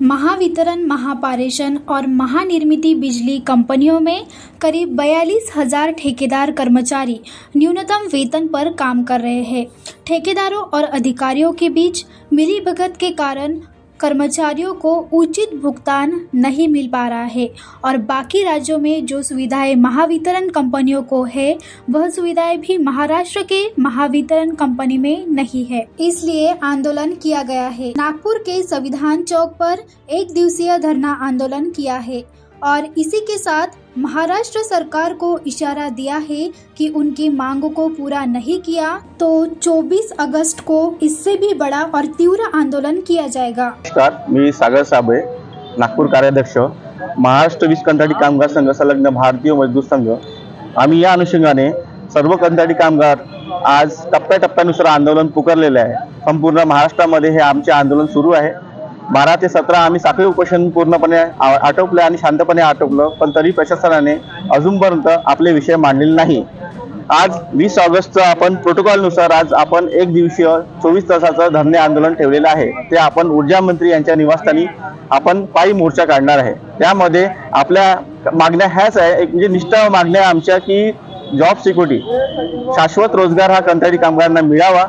महावितरण, महापारेषण और महानिर्मिती बिजली कंपनियों में करीब 42,000 ठेकेदार कर्मचारी न्यूनतम वेतन पर काम कर रहे हैं। ठेकेदारों और अधिकारियों के बीच मिलीभगत के कारण कर्मचारियों को उचित भुगतान नहीं मिल पा रहा है और बाकी राज्यों में जो सुविधाएं महावितरण कंपनियों को है वह सुविधाएं भी महाराष्ट्र के महावितरण कंपनी में नहीं है। इसलिए आंदोलन किया गया है। नागपुर के संविधान चौक पर 1 दिवसीय धरना आंदोलन किया है और इसी के साथ महाराष्ट्र सरकार को इशारा दिया है कि उनकी मांगों को पूरा नहीं किया तो 24 अगस्त को इससे भी बड़ा और तीव्र आंदोलन किया जाएगा। नमस्कार, मी सागर साबळे, नागपूर कार्याध्यक्ष, महाराष्ट्र वीज कंत्राटी कामगार संघ संलग्न भारतीय मजदूर संघ। आम्ही या अनुषंगाने सर्व कंत्राटी कामगार आज टप्प्याटप्प्यानुसार आंदोलन पुकारलेले आहे। संपूर्ण महाराष्ट्रामध्ये हे आमचे आंदोलन सुरू आहे। 12 ते 17 आम्ही साखळी उपोषण पूर्णपणे आटोपले आणि शांतपणे आटोपलं, पण तरी प्रशासनाने अजूनपर्यंत आपले विषय मांडलेले नाही। आज 20 ऑगस्टचं आपण प्रोटोकॉलनुसार आज आपण 1 दिवसीय 24 तासाचं धरणे आंदोलन ठेवलेलं आहे। ते आपण ऊर्जा मंत्री यांच्या निवासस्थानी आपण पायी मोर्चा काढणार आहे। त्यामध्ये आपल्या मागण्या ह्याच आहे, एक म्हणजे निष्ठा मागण्या आमच्या की जॉब सिक्युरिटी, शाश्वत रोजगार हा कंत्राटी कामगारांना मिळावा,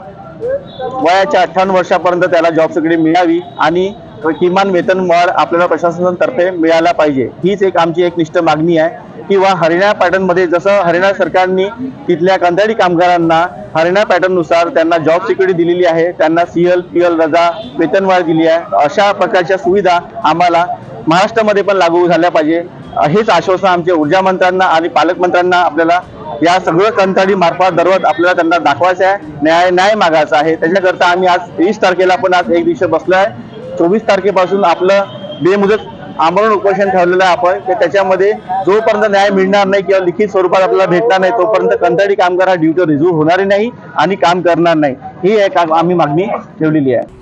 वयाच्या 58 वर्षापर्यंत त्याला जॉब सिक्युरिटी मिळावी आणि किमान वेतनवाढ आपल्याला प्रशासनातर्फे मिळायला पाहिजे। हीच एक आमची एक निष्ठ मागणी आहे। किंवा हरियाणा पॅटर्न मध्ये जसं हरियाणा सरकारने तिथल्या कंत्राटी कामगारांना हरियाणा पॅटर्न नुसार त्यांना जॉब सिक्युरिटी दिलेली आहे, त्यांना सीएल पीएल रजा वेतनवाढ दिली आहे, अशा प्रकारच्या सुविधा आम्हाला महाराष्ट्रामध्ये पण लागू झाल्या पाहिजे। हेच आश्वासन आमच्या ऊर्जा मंत्र्यांना आणि पालकमंत्र्यांना आपल्याला या सगळं कंत्राटी मार्फत दररोज आपल्याला त्यांना दाखवायचं आहे, न्याय मागायचा आहे। त्याच्याकरता आम्ही आज 20 तारखेला पण आज 1 दिवस बसलो आहे। 24 तारखेपासून आपलं बेमुदत आमरण उपोषण ठेवलेलं आहे आपण, की त्याच्यामध्ये जोपर्यंत न्याय मिळणार नाही किंवा लिखित स्वरूपात आपल्याला भेटणार नाही तोपर्यंत कंत्राटी कामगार हा ड्युटीवर रुजू होणार नाही आणि काम करणार नाही। ही एक आम्ही मागणी ठेवलेली आहे।